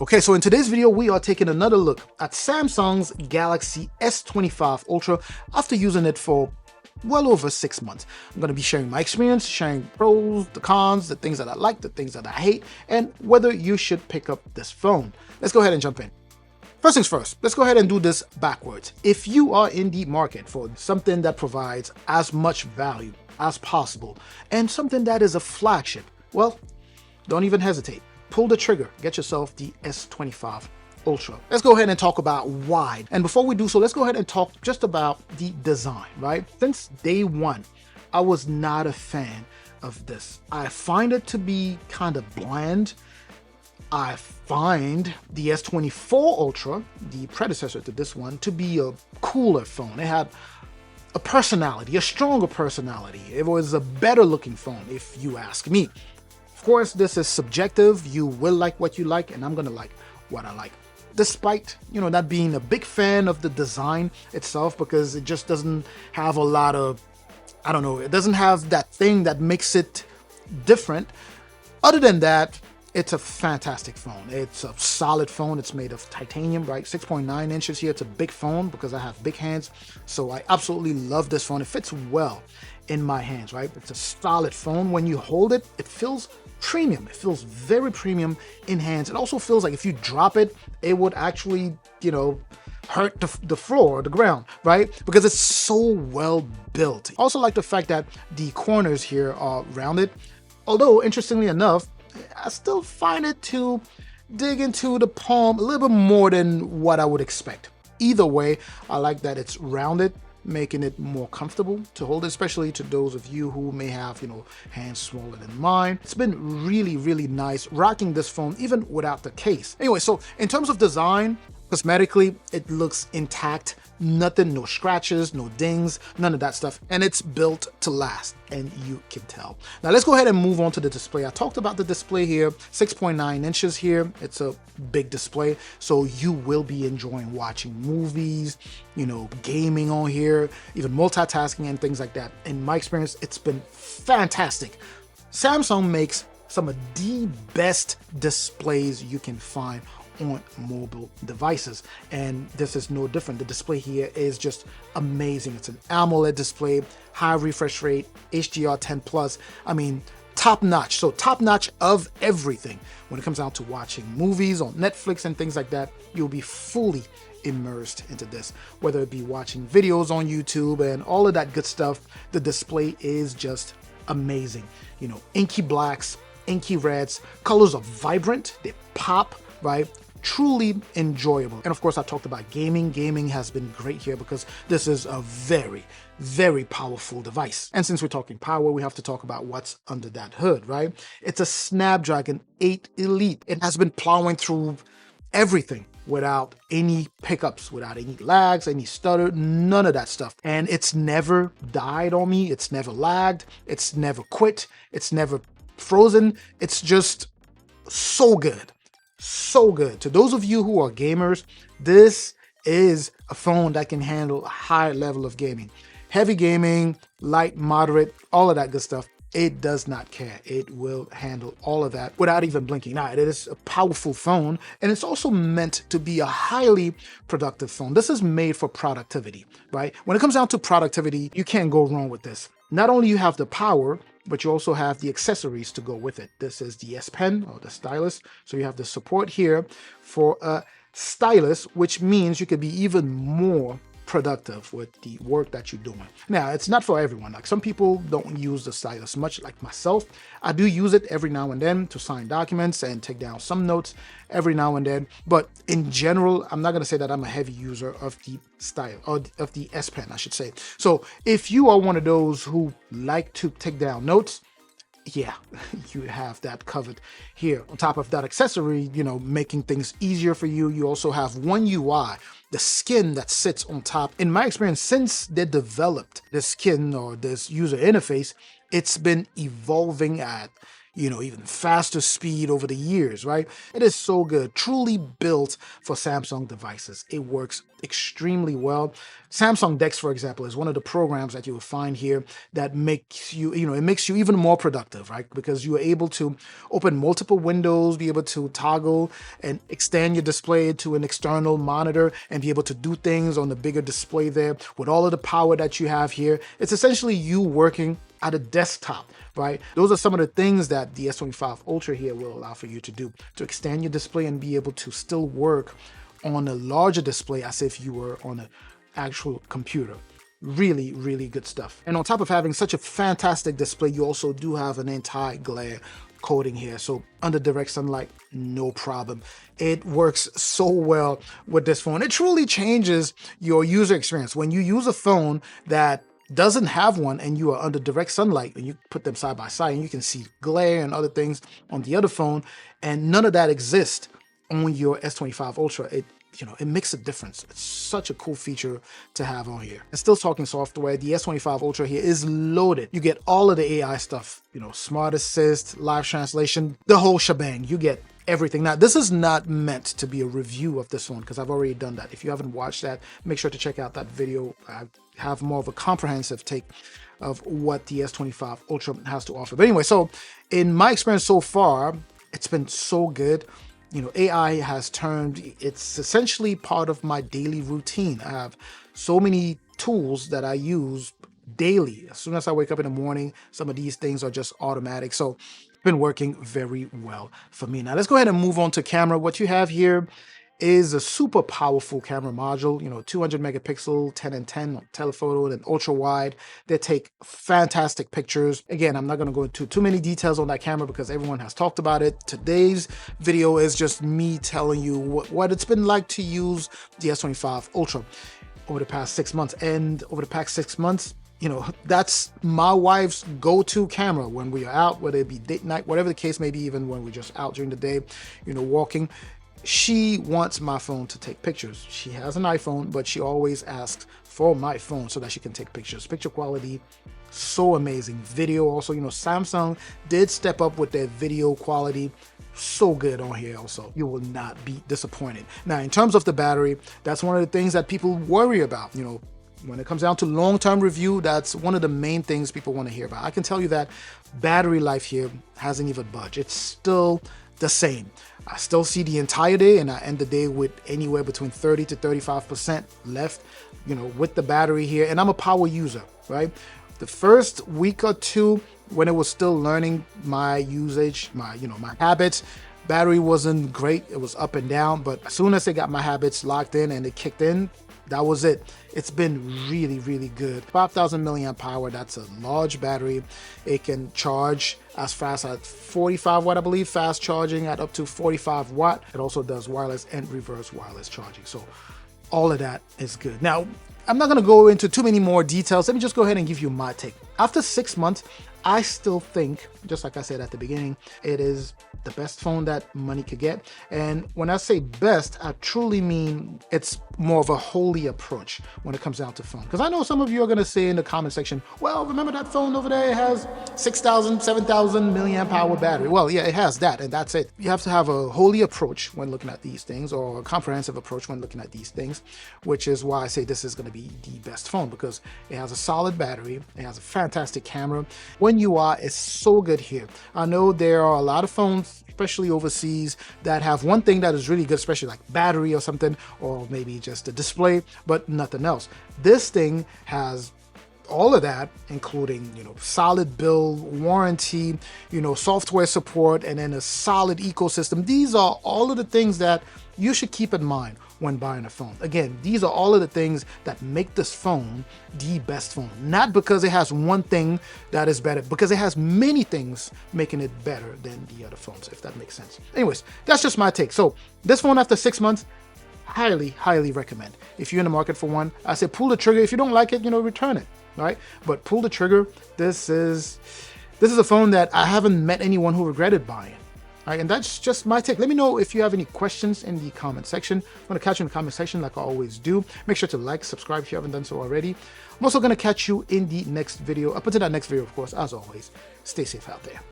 Okay, so in today's video, we are taking another look at Samsung's Galaxy S25 Ultra after using it for well over 6 months. I'm going to be sharing my experience, sharing pros, the cons, the things that I like, the things that I hate, and whether you should pick up this phone. Let's go ahead and jump in. First things first, let's go ahead and do this backwards. If you are in the market for something that provides as much value as possible and something that is a flagship, well, don't even hesitate. Pull the trigger, get yourself the S25 Ultra. Let's go ahead and talk about why. And before we do so, let's go ahead and talk just about the design, right? Since day one, I was not a fan of this. I find it to be kind of bland. I find the S24 Ultra, the predecessor to this one, to be a cooler phone. It had a personality, a stronger personality. It was a better looking phone, if you ask me. Of course, this is subjective. You will like what you like, and I'm gonna like what I like. Despite, not being a big fan of the design itself, because it just doesn't have a lot of, I don't know, it doesn't have that thing that makes it different. Other than that, it's a fantastic phone. It's a solid phone. It's made of titanium, right? 6.9 inches here. It's a big phone because I have big hands. So I absolutely love this phone. It fits well in my hands, right? It's a solid phone. When you hold it, it feels premium. It feels very premium in hands. It also feels like if you drop it, it would actually, hurt the floor, the ground, right? Because it's so well built. I also like the fact that the corners here are rounded. Although, interestingly enough, I still find it to dig into the palm a little bit more than what I would expect. Either way, I like that it's rounded, making it more comfortable to hold, especially to those of you who may have, hands smaller than mine. It's been really, really nice rocking this phone even without the case. Anyway, so in terms of design, cosmetically, it looks intact. Nothing, no scratches, no dings, none of that stuff. And it's built to last, and you can tell. Now let's go ahead and move on to the display. I talked about the display here, 6.9 inches here. It's a big display, so you will be enjoying watching movies, gaming on here, even multitasking and things like that. In my experience, it's been fantastic. Samsung makes some of the best displays you can find on mobile devices, and this is no different. The display here is just amazing. It's an AMOLED display, high refresh rate, HDR10 plus. I mean, top notch. So top notch of everything. When it comes down to watching movies on Netflix and things like that, you'll be fully immersed into this. Whether it be watching videos on YouTube and all of that good stuff, the display is just amazing. Inky blacks, inky reds, colors are vibrant, they pop, right? Truly enjoyable. And of course, I talked about gaming. Gaming has been great here because this is a very, very powerful device. And since we're talking power, we have to talk about what's under that hood, right? It's a Snapdragon 8 Elite. It has been plowing through everything without any pickups, without any lags, any stutter, none of that stuff. And it's never died on me. It's never lagged. It's never quit. It's never frozen. It's just so good. So good. To those of you who are gamers, this is a phone that can handle a high level of gaming. Heavy gaming, light, moderate, all of that good stuff. It does not care. It will handle all of that without even blinking. Now, it is a powerful phone, and it's also meant to be a highly productive phone. This is made for productivity, right? When it comes down to productivity, you can't go wrong with this. Not only you have the power, but you also have the accessories to go with it. This is the S Pen or the stylus. So you have the support here for a stylus, which means you could be even more productive with the work that you're doing. Now, it's not for everyone. Like some people don't use the stylus much, like myself. I do use it every now and then to sign documents and take down some notes every now and then. But in general, I'm not going to say that I'm a heavy user of the style, or of the S Pen, I should say. So if you are one of those who like to take down notes, yeah, you have that covered here. On top of that accessory, making things easier for you, you also have One UI, the skin that sits on top. In my experience, since they developed the skin or this user interface, it's been evolving at, even faster speed over the years, right? It is so good, truly built for Samsung devices. It works extremely well. Samsung Dex, for example, is one of the programs that you will find here that makes you, it makes you even more productive, right? Because you are able to open multiple windows, be able to toggle and extend your display to an external monitor and be able to do things on the bigger display there with all of the power that you have here. It's essentially you working at a desktop, right? Those are some of the things that the S25 Ultra here will allow for you to do, to extend your display and be able to still work on a larger display as if you were on an actual computer. Really, really good stuff. And on top of having such a fantastic display, you also do have an anti-glare coating here. So under direct sunlight, no problem. It works so well with this phone. It truly changes your user experience. When you use a phone that doesn't have one and you are under direct sunlight and you put them side by side and you can see glare and other things on the other phone, and none of that exists on your S25 Ultra, it makes a difference. It's such a cool feature to have on here. And still talking software, the S25 Ultra here is loaded. You get all of the AI stuff, Smart Assist, live translation, the whole shebang. You get everything. Now, this is not meant to be a review of this one because I've already done that. If you haven't watched that, make sure to check out that video. I have more of a comprehensive take of what the S25 Ultra has to offer. But anyway, so in my experience so far, it's been so good. AI has turned, it's essentially part of my daily routine. I have so many tools that I use daily. As soon as I wake up in the morning, some of these things are just automatic. So it's been working very well for me. Now let's go ahead and move on to camera. What you have here is a super powerful camera module, 200 megapixel, 10 and 10 telephoto and ultra wide. They take fantastic pictures. Again, I'm not going to go into too many details on that camera because everyone has talked about it. Today's video is just me telling you what it's been like to use the S25 Ultra over the past 6 months. And over the past 6 months, that's my wife's go-to camera when we are out, whether it be date night, whatever the case may be, even when we're just out during the day, walking. She wants my phone to take pictures. She has an iPhone, but she always asks for my phone so that she can take pictures. Picture quality, so amazing. Video also, Samsung did step up with their video quality. So good on here also. You will not be disappointed. Now, in terms of the battery, that's one of the things that people worry about. When it comes down to long-term review, that's one of the main things people want to hear about. I can tell you that battery life here hasn't even budged. It's still the same. I still see the entire day and I end the day with anywhere between 30 to 35% left, with the battery here. And I'm a power user, right? The first week or two when it was still learning my usage, my habits, battery wasn't great. It was up and down, but as soon as I got my habits locked in and it kicked in, that was it. It's been really, really good. 5,000 milliamp hour, that's a large battery. It can charge as fast as 45 watt, I believe, fast charging at up to 45 watt. It also does wireless and reverse wireless charging. So all of that is good. Now, I'm not gonna go into too many more details. Let me just go ahead and give you my take. After 6 months, I still think, just like I said at the beginning, it is the best phone that money could get. And when I say best, I truly mean it's more of a holy approach when it comes down to phone. Because I know some of you are going to say in the comment section, well, remember that phone over there has 6,000, 7,000 milliamp hour battery. Well, yeah, it has that, and that's it. You have to have a holy approach when looking at these things, or a comprehensive approach when looking at these things, which is why I say this is going to be the best phone, because it has a solid battery, it has a fantastic camera. When UI is so good here. I know there are a lot of phones, especially overseas, that have one thing that is really good, especially like battery or something, or maybe just the display, but nothing else. This thing has all of that, including, solid build, warranty, software support, and then a solid ecosystem. These are all of the things that you should keep in mind when buying a phone. Again, these are all of the things that make this phone the best phone. Not because it has one thing that is better, because it has many things making it better than the other phones, if that makes sense. Anyways, that's just my take. So this phone after 6 months, highly, highly recommend. If you're in the market for one, I say pull the trigger. If you don't like it, return it, right? But pull the trigger. This is a phone that I haven't met anyone who regretted buying. All right, and that's just my take. Let me know if you have any questions in the comment section. I'm going to catch you in the comment section like I always do. Make sure to like, subscribe if you haven't done so already. I'm also going to catch you in the next video. Up until that next video, of course, as always, stay safe out there.